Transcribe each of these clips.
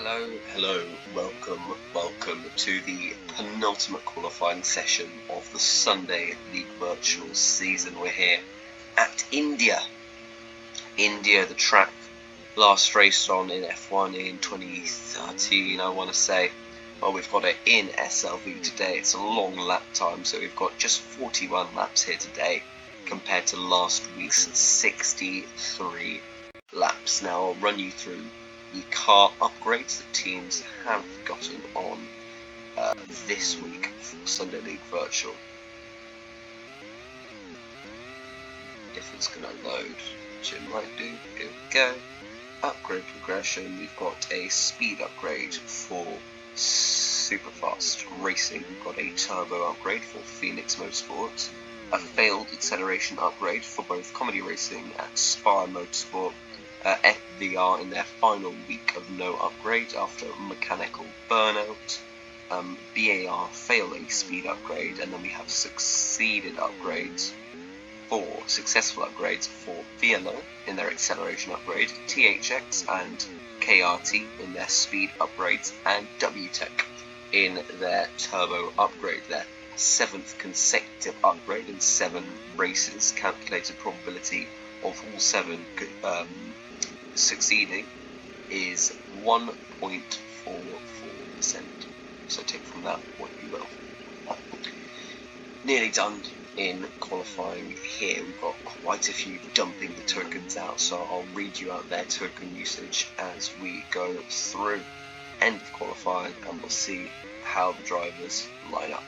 Hello, welcome to the penultimate qualifying session of the Sunday League Virtual season. We're here at India, the track last raced on in F1 in 2013, I want to say. Well, we've got it in SLV today. It's a long lap time, so we've got just 41 laps here today compared to last week's 63 laps. Now I'll run you through the car upgrades that teams have gotten on this week for Sunday League Virtual. If it's going to load, which it might do, here we go. Upgrade progression, we've got a speed upgrade for Superfast Racing, we've got a turbo upgrade for Phoenix Motorsports, a failed acceleration upgrade for both Comedy Racing and Spa Motorsport. FVR in their final week of no upgrade after mechanical burnout. BAR fail a speed upgrade, and then we have successful upgrades for VLO in their acceleration upgrade, THX and KRT in their speed upgrades, and WTEC in their turbo upgrade. Their 7th consecutive upgrade in 7 races. Calculated probability of all 7 succeeding is 1.44%. So take from that what you will. Nearly done in qualifying here. We've got quite a few dumping the tokens out, so I'll read you out their token usage as we go through. End of qualifying, and we'll see how the drivers line up.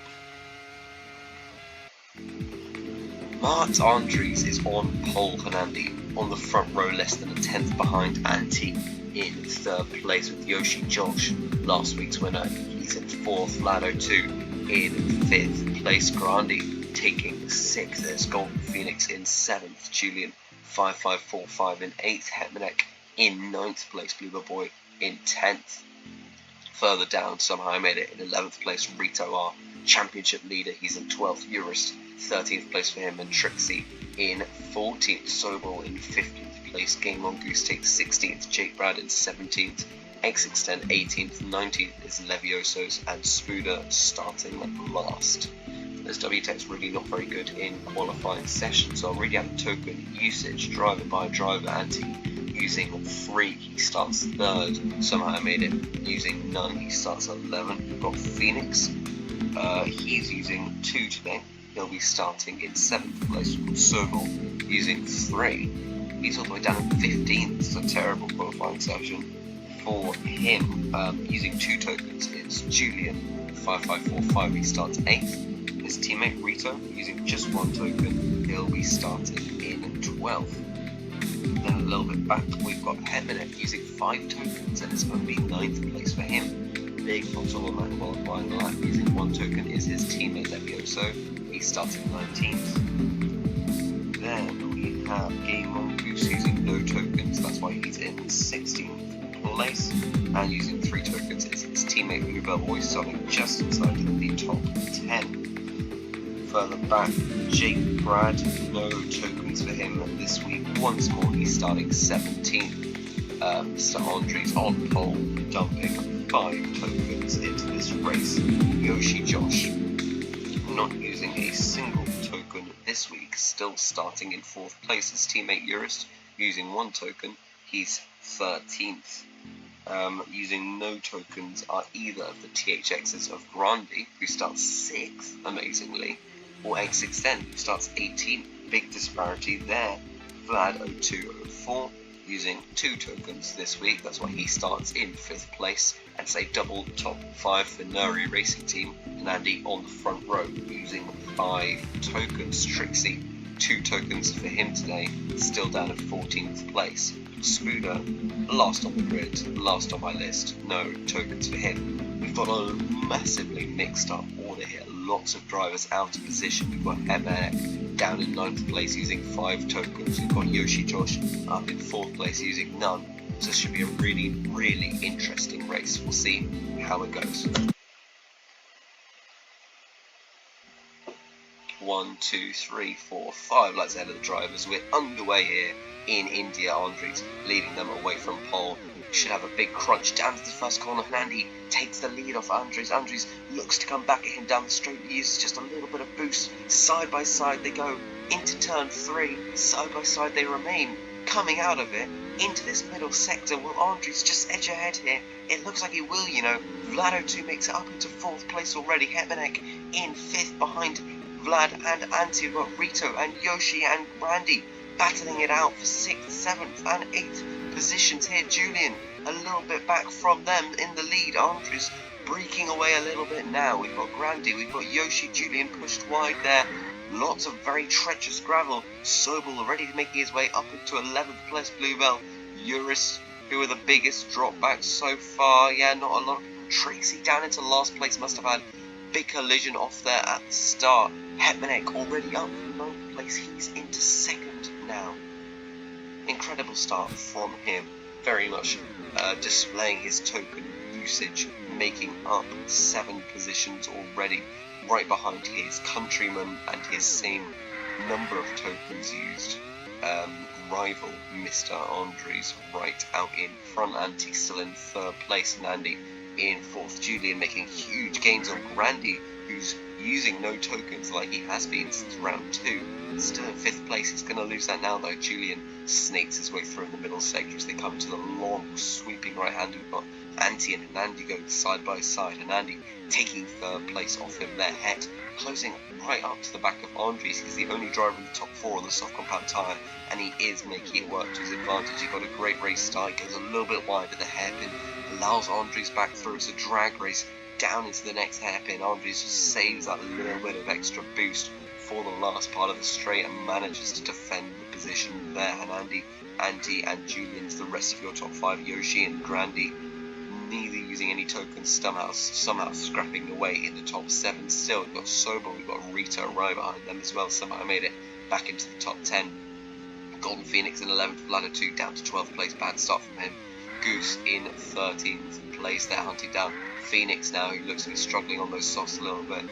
Mart Andries is on pole for Nandi, on the front row, less than a 10th behind Anti in 3rd place with Yoshi Josh, last week's winner. He's in 4th, Lado 2 in 5th place, Grandi taking 6th. There's Golden Phoenix in 7th, Julian 5545 in 8th, Hetmanek in 9th place, Bloomer Boy in 10th. Further down, somehow I made it in 11th place, Rito R, championship leader, he's in 12th, Eurist 13th place for him, and Trixie in 14th, Sobel in 15th place, Game On Goose takes 16th, Jake Brad in 17th, X-Extend 18th, 19th is Leviosos, and Spooder starting last. As WTEC's really not very good in qualifying sessions, so I'll read out the token usage, driver by driver. Anti using 3, he starts 3rd, somehow I made it using none, he starts 11th. We've got Phoenix, he's using 2 today. He'll be starting in 7th place. Sobel using 3. He's all the way down in 15th. It's a terrible qualifying session for him. Using 2 tokens is Julian 5545. He starts 8th. His teammate Rito using just 1 token. He'll be starting in 12th. Then a little bit back, we've got Hetmanek using 5 tokens, and it's going to be 9th place for him. Big bottle on that qualifying lap using 1 token is his teammate Levioso. He starts in 19th. Then we have Game On Goose using no tokens, that's why he's in 16th place. And using 3 tokens is his teammate Bluebell Boy, starting just inside the top 10. Further back, Jake Brad, no tokens for him this week. Once more, he's starting 17th. Mr. Andries on pole, dumping 5 tokens into this race. Yoshi Josh not using a single token this week, still starting in 4th place. His teammate Eurist using 1 token, he's 13th. Using no tokens are either of the THXs of Grandi, who starts 6th, amazingly, or X-Extend, who starts 18th. Big disparity there. Vlad 0204 using 2 tokens this week, that's why he starts in 5th place. And say double top 5 for Nuri Racing Team, and Andy on the front row using 5 tokens. Trixie, 2 tokens for him today, still down in 14th place. Spooder, last on the grid, last on my list, no tokens for him. We've got a massively mixed up order here, lots of drivers out of position. We've got Hetmanek down in 9th place using 5 tokens. We've got Yoshi Josh up in 4th place using none. So this should be a really, really interesting race. We'll see how it goes. 1, 2, 3, 4, 5 laps ahead of the drivers. We're underway here in India. Andres leading them away from pole. Should have a big crunch down to the first corner. Hernandi takes the lead off Andres. Andres looks to come back at him down the straight. He uses just a little bit of boost. Side by side they go into turn 3. Side by side they remain. Coming out of it into this middle sector. Will Andres just edge ahead here? It looks like he will, you know. Vlado 2 makes it up into 4th place already. Hetmanek in 5th behind Vlad and Antti. We've got Rito and Yoshi and Randy battling it out for 6th, 7th and 8th positions here. Julian a little bit back from them in the lead. Andres breaking away a little bit now. We've got Grandy, we've got Yoshi. Julian pushed wide there. Lots of very treacherous gravel. Sobel already making his way up into 11th place. Bluebell, Eurus, who are the biggest drop back so far. Yeah, not a lot of people. Trixie down into last place, must have had big collision off there at the start. Hetmanek already up in 9th place. He's into 2nd now. Incredible start from him. Very much displaying his token usage, making up 7 positions already, right behind his countryman and his same number of tokens used rival Mr. Andres right out in front. Antti still in 3rd place, and Andy in 4th. Julian making huge gains on Grandy, who's using no tokens like he has been since round 2. Still in 5th place. He's going to lose that now though. Julian snakes his way through in the middle sector as they come to the long sweeping right hand. We've got Antti and Anandi going side by side. Anandi taking 3rd place off him there. Het closing right up to the back of Andres. He's the only driver in the top 4 on the soft compound tyre, and he is making it work to his advantage. He got a great race start. Goes a little bit wide at the hairpin, allows Andres back through. It's a drag race down into the next hairpin. Andres just saves that little bit of extra boost for the last part of the straight and manages to defend the position there. And Andy and Julian's the rest of your top 5. Yoshi and Grandy, neither using any tokens, somehow scrapping away in the top 7 still. We've got Sobel, we've got Rita right behind them as well, somehow made it back into the top 10. Golden Phoenix in 11th, Ladder 2 down to 12th place, bad start from him. Goose in 13th place there, hunting down Phoenix now, who looks to be struggling on those softs a little bit.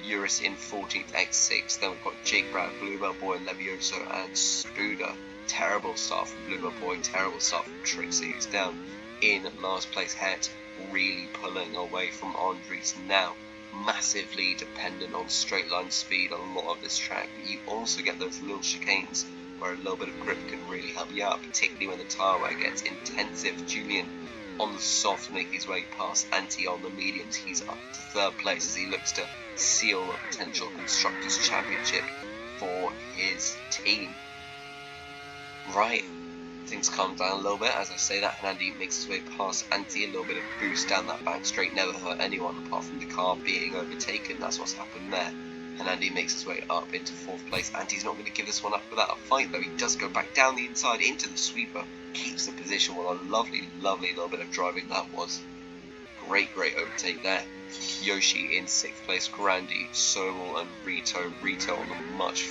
Eurus in 14th, X6. Then we've got Jake Brown, Bluebell Boy, Levioso, and Spuda. Terrible start from Bluebell Boy, terrible start from Trixie, who's down in last place. Het really pulling away from Andres now. Massively dependent on straight line speed a lot of this track. But you also get those little chicanes where a little bit of grip can really help you out, particularly when the tyre wear gets intensive. Julian on the soft make his way past Antti on the mediums. He's up to 3rd place as he looks to seal a potential Constructors' Championship for his team. Right, things calm down a little bit as I say that, and Andy makes his way past Antti. A little bit of boost down that back straight, never hurt anyone apart from the car being overtaken. That's what's happened there. And Andy makes his way up into 4th place. Andy's not going to give this one up without a fight though. He does go back down the inside into the sweeper, keeps the position. Well, a lovely little bit of driving that was. Great overtake there. Yoshi in 6th place, Grandy, Sobel and Rito. Rito on the much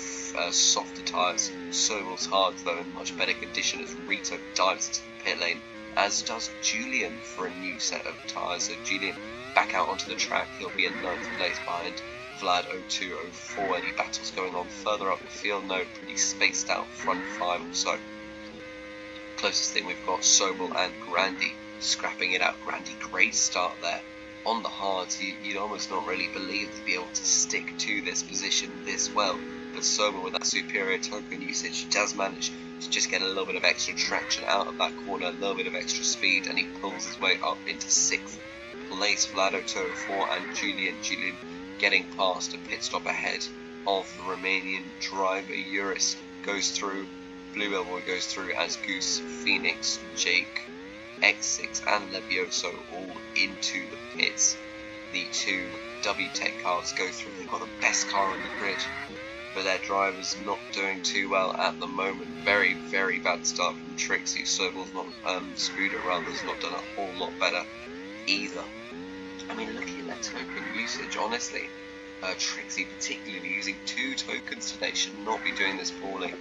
softer tyres. Sobel's hard though in much better condition as Rito dives into the pit lane, as does Julian for a new set of tyres. So Julian back out onto the track. He'll be in 9th place behind Vlad 0204. Any battles going on further up the field? No, pretty spaced out front 5 or so. Closest thing we've got Sobel and Grandy scrapping it out. Grandy, great start there on the hards. You'd almost not really believe to be able to stick to this position this well, but Sobel with that superior token usage does manage to just get a little bit of extra traction out of that corner, a little bit of extra speed, and he pulls his way up into 6th place. Vlado 204 and Julian getting past a pit stop ahead of the Romanian driver. Eurus goes through, Bluebell Boy goes through, as Goose, Phoenix, Jake, X6 and Levioso all into the pits. The 2 WTEC cars go through. They've got the best car on the grid, but their driver's not doing too well at the moment. Very bad start from Trixie. Sobel's not, Spuda rather, has not done a whole lot better either. I mean, looking at that token usage, honestly, Trixie particularly using 2 tokens today should not be doing this poorly,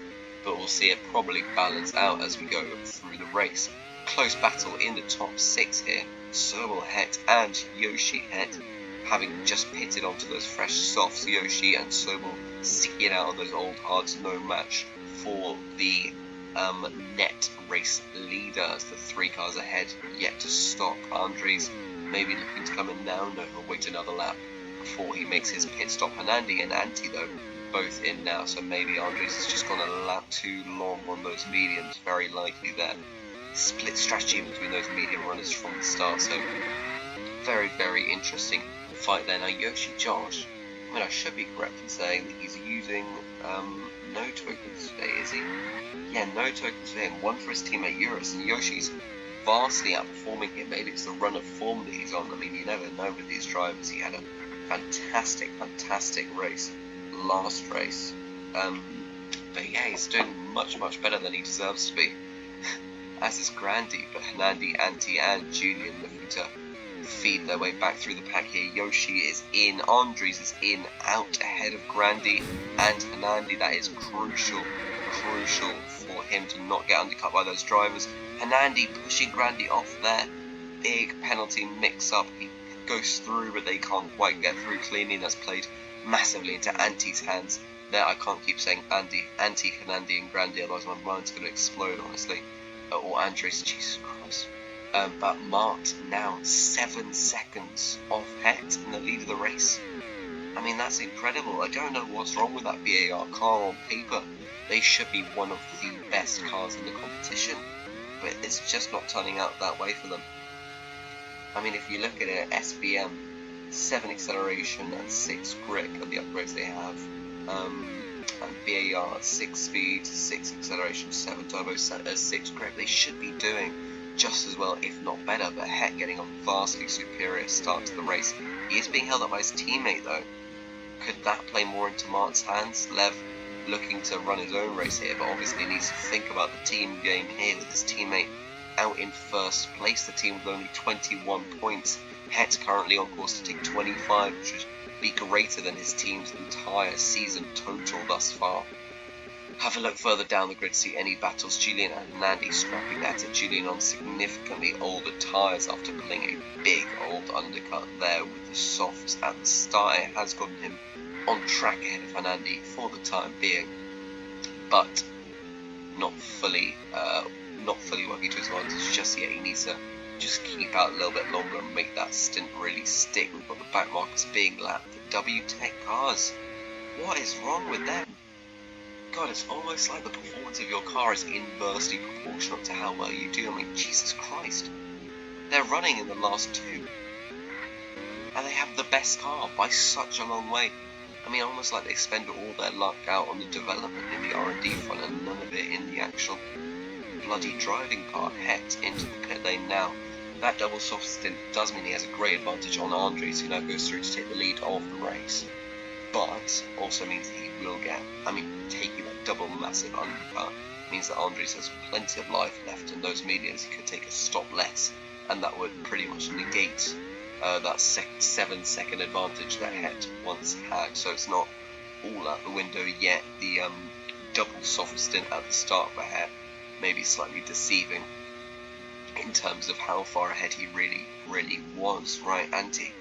but we'll see it probably balance out as we go through the race. Close battle in the top 6 here. Sobel, Het and Yoshi. Het having just pitted onto those fresh softs. Yoshi and Sobel sticking out on those old hards. No match for the net race leader as the 3 cars ahead yet to stop. Andres maybe looking to come in now. No, he'll wait another lap before he makes his pit stop. Hernandi and Anti though both in now, so maybe Andres has just gone a lap too long on those mediums. Very likely that split strategy between those medium runners from the start. So very, very interesting fight there. Now Yoshi Josh, I mean, I should be correct in saying that he's using no tokens today, is he? Yeah, no tokens for him. One for his teammate Eurus, and Yoshi's vastly outperforming him. Maybe it's the run of form that he's on. I mean, you never know with these drivers. He had a fantastic, fantastic race last race. But yeah, he's doing much, much better than he deserves to be. As is Grandy, but Hernandi, Anti, and Julian looking to feed their way back through the pack here. Yoshi is in, Andres is in, out ahead of Grandy and Hernandi. That is crucial for him to not get undercut by those drivers. Hernandi pushing Grandy off there. Big penalty mix-up. He goes through, but they can't quite get through cleanly. That's played massively into Anti's hands. There, I can't keep saying Anti, Hernandi, and Grandy, otherwise my mind's going to explode, honestly. Or Andres, Jesus Christ. But Mart now 7 seconds off Het in the lead of the race. I mean, that's incredible. I don't know what's wrong with that VAR car. On paper, they should be one of the best cars in the competition, but it's just not turning out that way for them. I mean, if you look at it, SBM 7 acceleration and 6 grip are the upgrades they have, and VAR 6 speed, 6 acceleration, 7 turbo, 6 grip. They should be doing just as well, if not better, but Het getting a vastly superior start to the race. He is being held up by his teammate though. Could that play more into Mart's hands? Lev looking to run his own race here, but obviously needs to think about the team game here with his teammate out in first place. The team with only 21 points. Het currently on course to take 25, which would be greater than his team's entire season total thus far. Have a look further down the grid to see any battles. Julian and Nandi scrapping at it. Julian on significantly older tyres after pulling a big old undercut there with the softs at the start. It has gotten him on track ahead of Hernandi for the time being, but not fully working to his advantage just yet. He needs to just keep out a little bit longer and make that stint really stick. We've got the back markers being lapped. The WTEC cars, what is wrong with them? God, it's almost like the performance of your car is inversely proportional to how well you do. I mean, Jesus Christ. They're running in the last 2. And they have the best car by such a long way. I mean, almost like they spend all their luck out on the development in the R&D front and none of it in the actual bloody driving part. Het into the pit lane now. That double soft stint does mean he has a great advantage on Andres, who now goes through to take the lead of the race. But also means that he will get, taking that double massive undercut means that Andres has plenty of life left in those mediums. He could take a stop less, and that would pretty much negate that 7-second advantage that Het once had. So it's not all out the window yet. The double soft stint at the start for Het may be slightly deceiving in terms of how far ahead he really was, right? Anti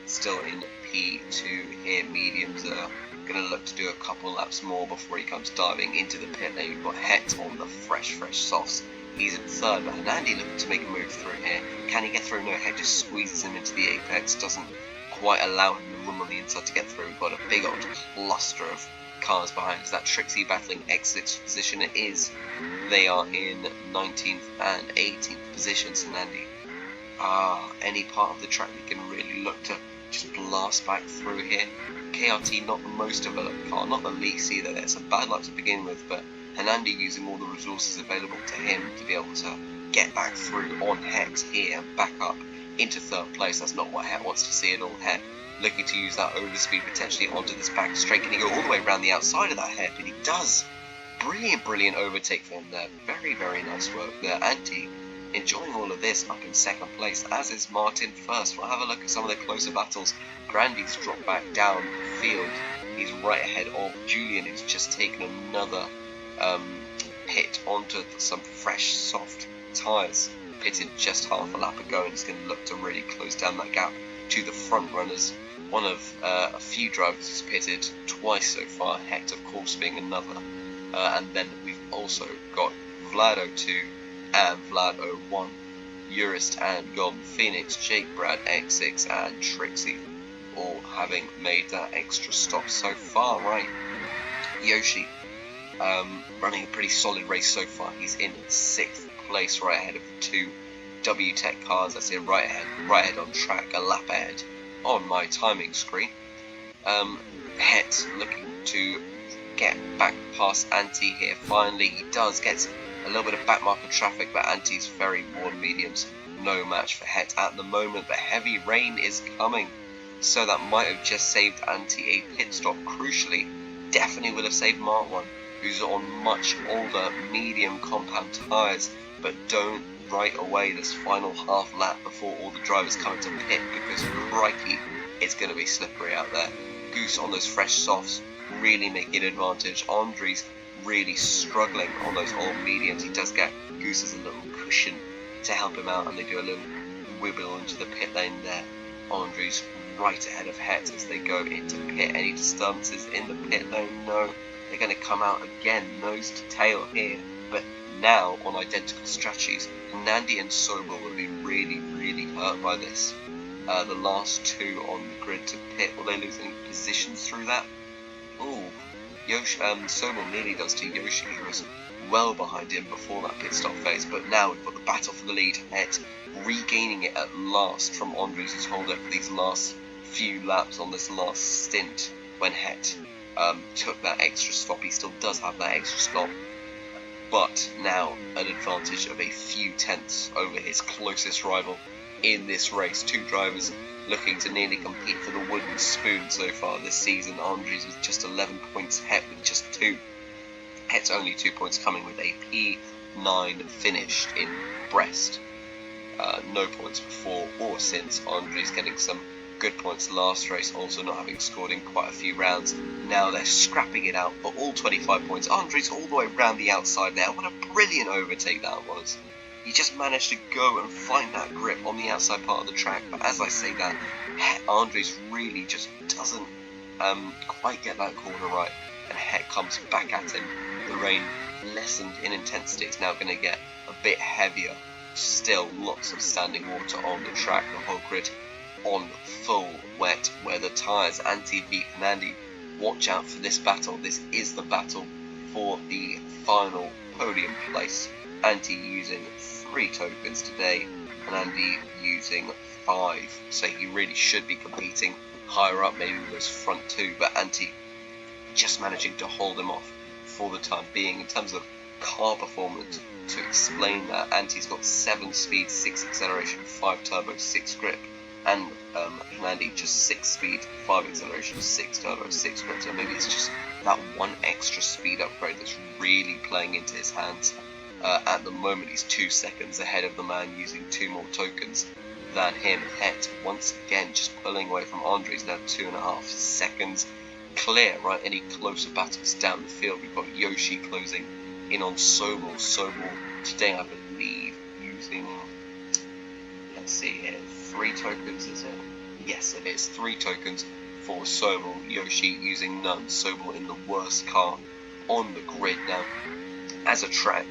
still in P2 here. Mediums are going to look to do a couple laps more before he comes diving into the pit lane. You've got Het on the fresh softs. He's in third, but Hernandi looking to make a move through here. Can he get through? No, Het just squeezes him into the apex, doesn't quite allow him the room on the inside to get through. We've got a big old cluster of cars behind us. That Trixie battling exits position it is. They are in 19th and 18th positions. Hernandi, any part of the track we can really look to just blast back through here. KRT not the most developed car, not the least either. There's some bad luck to begin with, but Hernandi using all the resources available to him to be able to get back through on Het here and back up into third place. That's not what Het wants to see at all. Het looking to use that overspeed potentially onto this back straight. Can he go all the way around the outside of that Het? And he does. Brilliant overtake for him there. Very nice work there. Anti enjoying all of this up in second place, as is Martin first. We'll have a look at some of the closer battles. Grandy's dropped back down the field. He's right ahead of Julian, who's just taken another pit onto some fresh, soft tyres. Pitted just half a lap ago, and he's going to look to really close down that gap to the front runners. One of a few drivers who's pitted twice so far, Het of course being another. And then we've also got Vlado 2 and Vlado 1. Urist and Golden Phoenix, Jake, Brad, X6 and Trixie all having made that extra stop so far, right? Yoshi running a pretty solid race so far. He's in 6th place, right ahead of the 2 WTEC cars. That's it, right ahead on track, a lap ahead on my timing screen. Het looking to get back past Anti here. Finally, he does get a little bit of back marker traffic, but Anti's very worn mediums. No match for Het at the moment, but heavy rain is coming, so that might have just saved Anti a pit stop. Crucially, definitely would have saved Mark 1, who's on much older medium compound tyres, but don't right away this final half lap before all the drivers come to pit, because crikey, it's going to be slippery out there. Goose on those fresh softs really making an advantage. Andre's really struggling on those old mediums. He does get Goose as a little cushion to help him out, and they do a little wibble into the pit lane there. Andre's right ahead of Het as they go into pit. Any disturbances in the pit lane? No. They're going to come out again, nose to tail here, but now on identical strategies. Nandi and Sobel will be really, really hurt by this. The last 2 on the grid to pit. Will they lose any positions through that? Ooh, Yoshi, Sobel nearly does to Yoshi, who was well behind him before that pit stop phase, but now we've got the battle for the lead. Het regaining it at last from Andres, who's held it for these last few laps on this last stint when Het took that extra stop. He still does have that extra stop, but now an advantage of a few tenths over his closest rival in this race. 2 drivers looking to nearly compete for the wooden spoon so far this season. Andres with just 11 points, Het with just 2. Het's only 2 points coming with a P9 finished in Brest. No points before or since. Andres getting some good points last race, also not having scored in quite a few rounds. Now they're scrapping it out for all 25 points. Andres all the way around the outside there. What a brilliant overtake that was. He just managed to go and find that grip on the outside part of the track. But as I say that, Andres really just doesn't quite get that corner right. And Het comes back at him. The rain lessened in intensity. It's now going to get a bit heavier. Still lots of standing water on the track. The whole grid on full wet weather tyres. Anti v Nandi. Watch out for this battle. This is the battle for the final podium place. Anti using 3 tokens today, and Andy using 5. So he really should be competing higher up, maybe with those front 2, but Anti just managing to hold him off for the time being. In terms of car performance, to explain that, Anti's got 7 speed, 6 acceleration, 5 turbo, 6 grip, and Andy just 6 speed, 5 acceleration, 6 turbo, 6 grip. So maybe it's just that 1 extra speed upgrade that's really playing into his hands. At the moment, he's 2 seconds ahead of the man using 2 more tokens than him. Het once again just pulling away from Andres, now 2.5 seconds clear, right? Any closer battles down the field. We've got Yoshi closing in on Sobel. Sobel today, I believe, using, let's see here, 3 tokens, is it? Yes, it is. 3 tokens for Sobel. Yoshi using none. Sobel in the worst car on the grid. Now, as a track,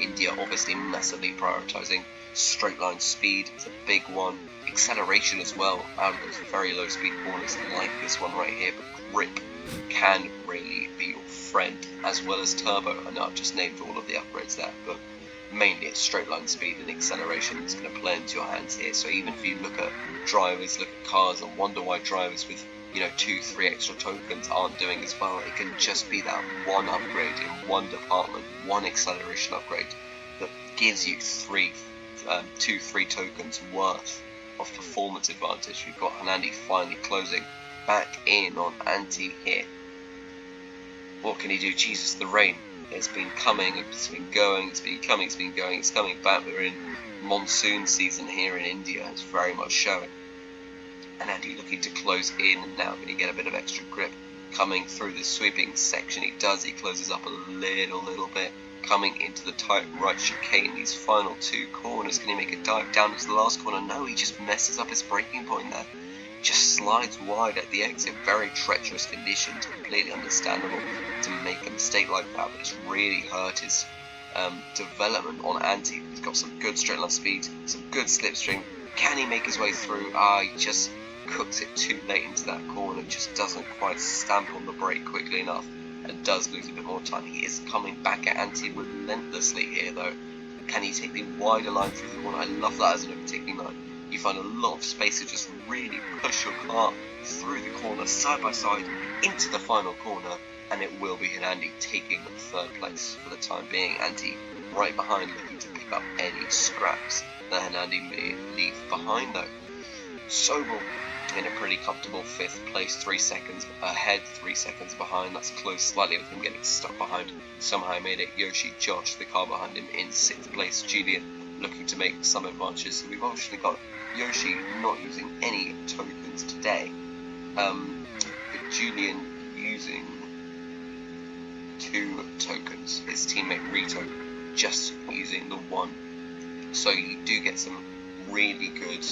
India obviously massively prioritising straight line speed. It's a big one. Acceleration as well, out of those very low speed corners like this one right here, but grip can really be your friend, as well as turbo. I know I've just named all of the upgrades there, but mainly it's straight line speed and acceleration that's going to play into your hands here. So even if you look at drivers, look at cars and wonder why drivers with 2-3 extra tokens aren't doing as well, it can just be that one upgrade in one department, one acceleration upgrade that gives you 2-3 tokens worth of performance advantage. We've got Anandi finally closing back in on Anti here. What can he do? Jesus, the rain. It's been coming, it's been going, it's been coming, it's been going, it's coming back. We're in monsoon season here in India. It's very much showing. And Andy looking to close in, and now going to get a bit of extra grip coming through the sweeping section. He does, he closes up a little bit, coming into the tight right chicane. These final 2 corners, can he make a dive down into the last corner? No, he just messes up his braking point there. Just slides wide at the exit. Very treacherous conditions, completely understandable to make a mistake like that, but it's really hurt his development on Anti. He's got some good straight line speed, some good slipstream. Can he make his way through? He just cooks it too late into that corner, just doesn't quite stamp on the brake quickly enough and does lose a bit more time. He is coming back at Anti relentlessly here though. Can he take the wider line through the corner? I love that as an overtaking line. You find a lot of space to just really push your car through the corner, side by side, into the final corner, and it will be Andy taking third place for the time being. Andy right behind, looking to pick up any scraps that Andy may leave behind though. Sobel in a pretty comfortable 5th place, 3 seconds ahead, 3 seconds behind. That's close slightly with him getting stuck behind. Somehow made it. Yoshi Josh, the car behind him, in 6th place. Julian looking to make some advantages. So we've obviously got Yoshi not using any tokens today, but Julian using 2 tokens. His teammate Rito just using the 1. So you do get some really good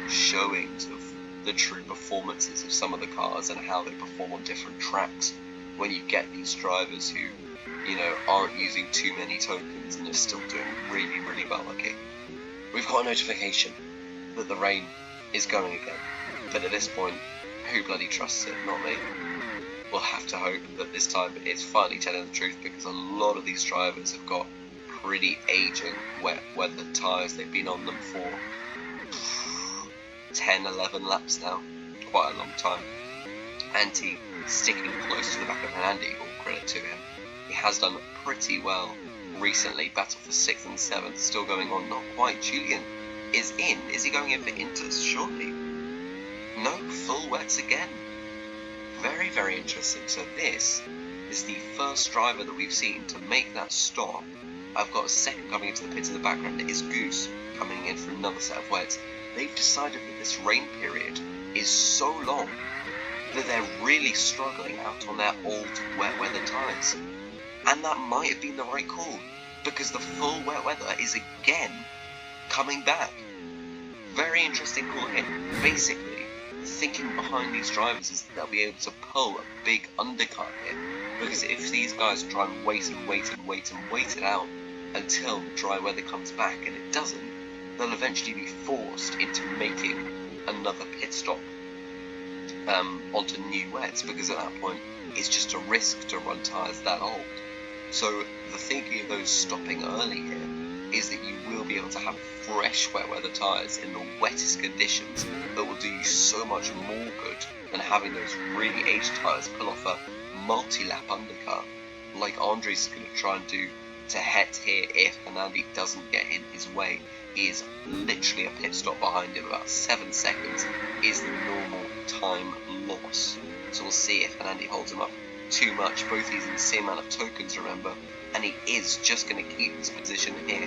showings of the true performances of some of the cars and how they perform on different tracks when you get these drivers who, aren't using too many tokens and are still doing really, really well. Okay, we've got a notification that the rain is going again, but at this point, who bloody trusts it? Not me. We'll have to hope that this time it's finally telling the truth, because a lot of these drivers have got pretty aging wet weather tyres. They've been on them for 10, 11 laps now, quite a long time. Anti sticking close to the back of Andy, all credit to him. He has done pretty well recently, battle for 6th and 7th, still going on, not quite. Julian is in. Is he going in for Inters? Surely. No, full wets again. Very, very interesting. So this is the first driver that we've seen to make that stop. I've got a second coming into the pits in the background. It is Goose coming in for another set of wets. They've decided that this rain period is so long that they're really struggling out on their old wet weather tyres. And that might have been the right call, because the full wet weather is again coming back. Very interesting call here. Basically, thinking behind these drivers is that they'll be able to pull a big undercut here, because if these guys try and wait it out until the dry weather comes back and it doesn't, they'll eventually be forced into making another pit stop onto new wets, because at that point it's just a risk to run tyres that old. So the thinking of those stopping early here is that you will be able to have fresh wet weather tyres in the wettest conditions that will do you so much more good than having those really aged tyres pull off a multi-lap undercut like Andres is going to try and do to Het here if Andy doesn't get in his way. He is literally a pit stop behind him, about 7 seconds is the normal time loss. So we'll see if Andy holds him up too much. Both using the same amount of tokens, remember, and he is just going to keep his position here.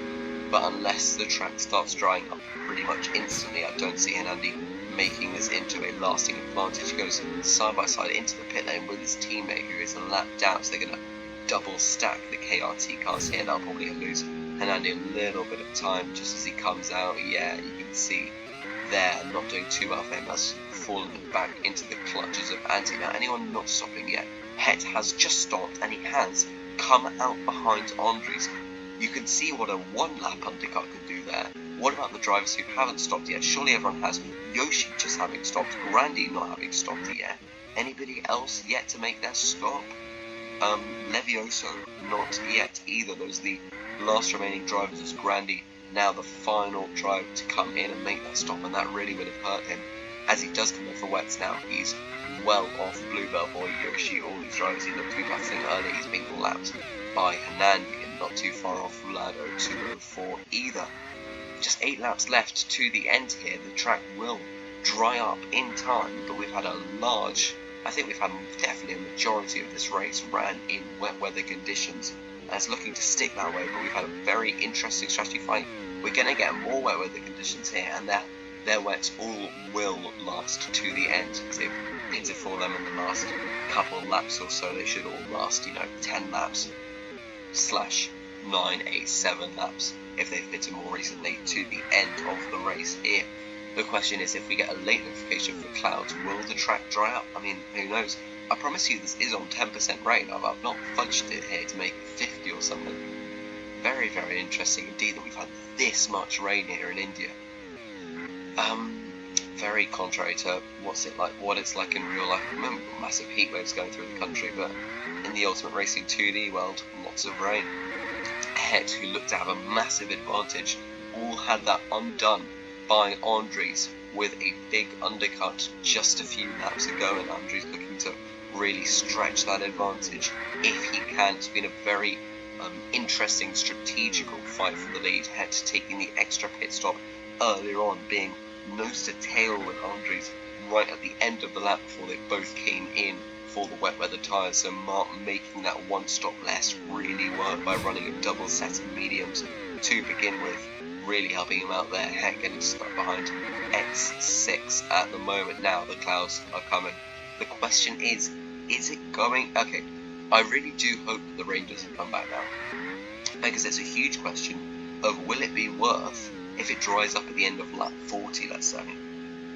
But unless the track starts drying up pretty much instantly, I don't see Andy making this into a lasting advantage. He goes side by side into the pit lane with his teammate, who is a lap down, so they're going to double stack the KRT cars here. That'll probably lose Andy a little bit of time just as he comes out. Yeah, you can see there, not doing too well for him. That's fallen back into the clutches of Andy. Now, anyone not stopping yet? Het has just stopped, and he has come out behind Andres. You can see what a 1-lap undercut can do there. What about the drivers who haven't stopped yet? Surely everyone has. Yoshi just having stopped, Randy not having stopped yet. Anybody else yet to make their stop? Levioso not yet either. Those are the last remaining drivers as Grandy, now the final driver to come in and make that stop, and that really would have hurt him. As he does come in for wets now, he's well off Bluebell Boy, Yoshi, all these drivers he looked to be battling earlier. He's being lapped by Hanandi and not too far off Lado 204 either. Just 8 laps left to the end here. The track will dry up in time, but we've had I think we've had definitely a majority of this race ran in wet weather conditions, and it's looking to stick that way, but we've had a very interesting strategy fight. We're going to get more wet weather conditions here, and their wets all will last to the end, because they've pitted for them in the last couple of laps or so. They should all last, 10 laps / 9, 8, 7 laps if they've pitted more recently to the end of the race here. The question is, if we get a late notification for clouds, will the track dry up? I mean, who knows? I promise you this is on 10% rain. I've not fudged it here to make it 50 or something. Very, very interesting indeed that we've had this much rain here in India. Very contrary to what it's like in real life. Remember, massive heat waves going through the country, but in the Ultimate Racing 2D world, lots of rain. Het, who looked to have a massive advantage, all had that undone by Andres with a big undercut just a few laps ago, and Andres looking to really stretch that advantage if he can. It's been a very interesting strategical fight for the lead. Het taking the extra pit stop earlier on, being nose to tail with Andres right at the end of the lap before they both came in for the wet weather tyres. So Martin making that one stop less really work by running a double set of mediums to begin with, really helping him out there. Het getting stuck behind X6 at the moment. Now the clouds are coming. The question is it going? Okay, I really do hope that the rain doesn't come back now, because it's a huge question of will it be worth, if it dries up at the end of lap 40, let's say,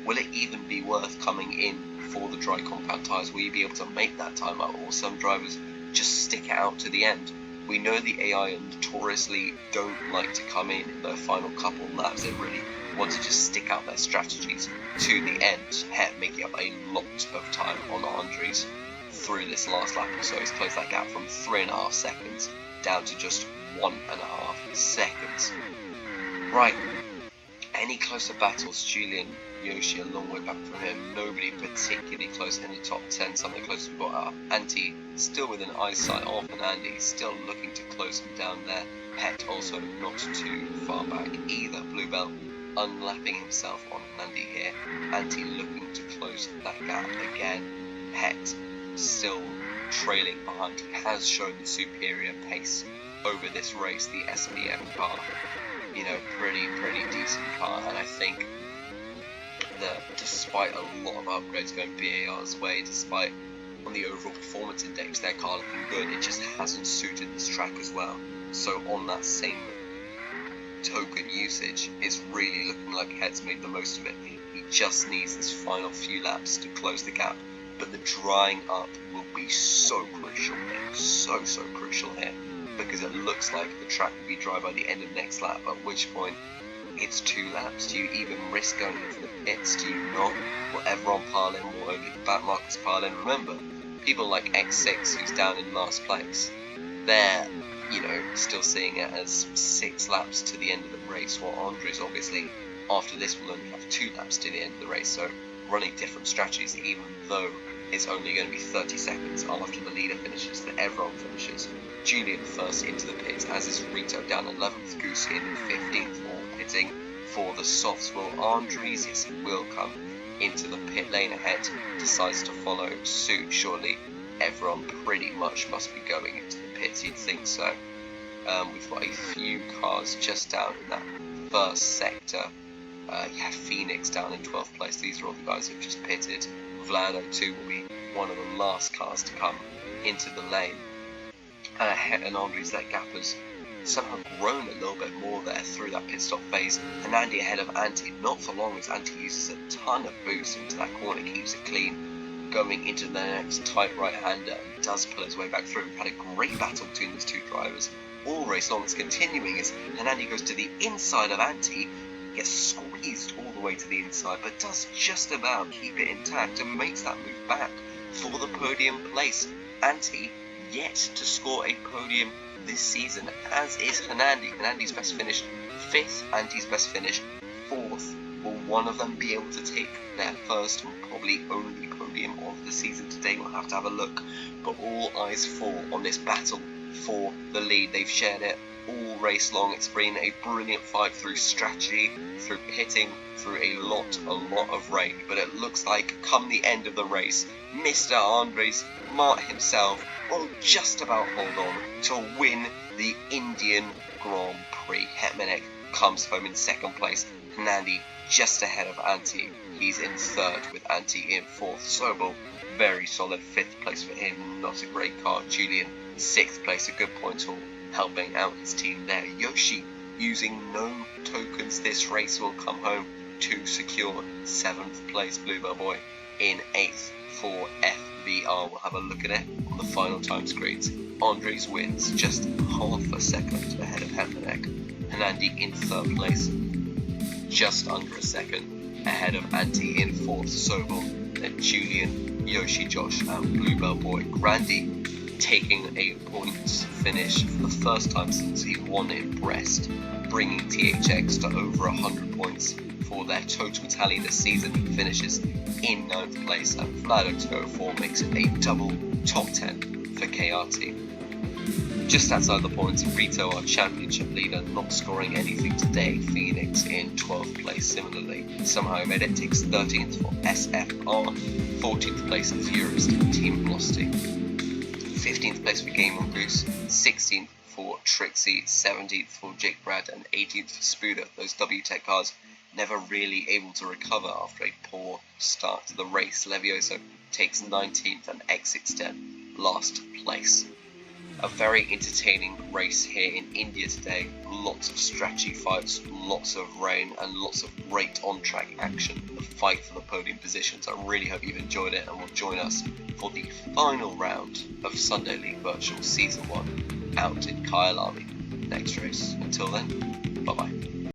will it even be worth coming in for the dry compound tyres? Will you be able to make that time up, or some drivers just stick it out to the end? We know the AI notoriously don't like to come in the final couple laps. They really want to just stick out their strategies to the end. Het making up a lot of time on Andres through this last lap or so. He's closed that gap from 3.5 seconds down to just 1.5 seconds. Right, any closer battles? Julian, Yoshi a long way back from him. Nobody particularly close in the top 10. Some of the closest we've got are Antti, still within eyesight of Andy, still looking to close him down there. Het also not too far back either. Bluebell unlapping himself on Andy here. Antti looking to close that gap again. Het still trailing behind. He has shown the superior pace over this race. The SBM car, pretty decent car, and I think that despite a lot of upgrades going BAR's way, despite on the overall performance index their car looking good, it just hasn't suited this track as well. So on that same token usage, it's really looking like Het's made the most of it. He just needs this final few laps to close the gap, but the drying up will be so crucial here, so crucial here, because it looks like the track will be dry by the end of next lap, at which point it's 2 laps. Do you even risk going into the pits? Do you not? Will everyone pile in? Will only the back markers pile in? Remember, people like X6, who's down in last place, they're, still seeing it as 6 laps to the end of the race, while Andres obviously after this will only have 2 laps to the end of the race, so running different strategies, even though it's only going to be 30 seconds after the leader finishes that everyone finishes. Julian first into the pits, as is Rito down 11th, Goose in 15th, all pitting for the softs. Will Andres, yes, he will come into the pit lane ahead, decides to follow suit. Surely everyone pretty much must be going into the pits, you'd think so. We've got a few cars just down in that first sector. Phoenix down in 12th place. These are all the guys who've just pitted. Vlado too will be one of the last cars to come into the lane. And Andres, that gap has somehow grown a little bit more there through that pit stop phase. And Andy ahead of Antti, not for long, as Antti uses a ton of boost into that corner, keeps it clean, going into the next tight right-hander, and does pull his way back through. We've had a great battle between these two drivers all race long. It's continuing as Andy goes to the inside of Antti, gets squeezed all the way to the inside, but does just about keep it intact and makes that move back for the podium place. Antti yet to score a podium this season, as is Hernandi. Hernandi's best finish 5th, Anti's best finish 4th. Will one of them be able to take their first and probably only podium of the season today? We'll have to have a look, but all eyes fall on this battle for the lead. They've shared it all race long. It's been a brilliant fight through strategy, through pitting, through a lot of rain, but it looks like come the end of the race, Mr. Andres Mart himself will just about hold on to win the Indian Grand Prix. Hetmanek comes home in 2nd place, Hernandi just ahead of Antti. He's in 3rd with Antti in 4th. Sobel, very solid 5th place for him, not a great car. Julian 6th place, a good point haul, helping out his team there. Yoshi, using no tokens this race, will come home to secure 7th place. Bluebell Boy in 8th for VR will have a look at it on the final time screens. Andres wins just half a second ahead of Hemlenek. Hernandi in third place, just under a second ahead of Antti in fourth. Sobel, then Julian, Yoshi, Josh, and Bluebell Boy. Randy taking a points finish for the first time since he won in Brest, bringing THX to over 100 points for their total tally this season. He finishes in 9th place, and Vlado 204 makes it a double top 10 for KRT. Just outside the points, Rito, our championship leader, not scoring anything today. Phoenix in 12th place similarly. Somehow Reddit takes 13th for SFR, 14th place is Eurist Team Velocity, 15th place for Game on Goose, 16th for Trixie, 17th for Jake Brad, and 18th for Spuda. Those W-Tech cars never really able to recover after a poor start to the race. Levioso takes 19th and exits 10th, last place. A very entertaining race here in India today. Lots of strategy fights, lots of rain, and lots of great on-track action. The fight for the podium positions. I really hope you've enjoyed it and will join us for the final round of Sunday League Virtual Season 1 out in Kyalami next race. Until then, bye bye.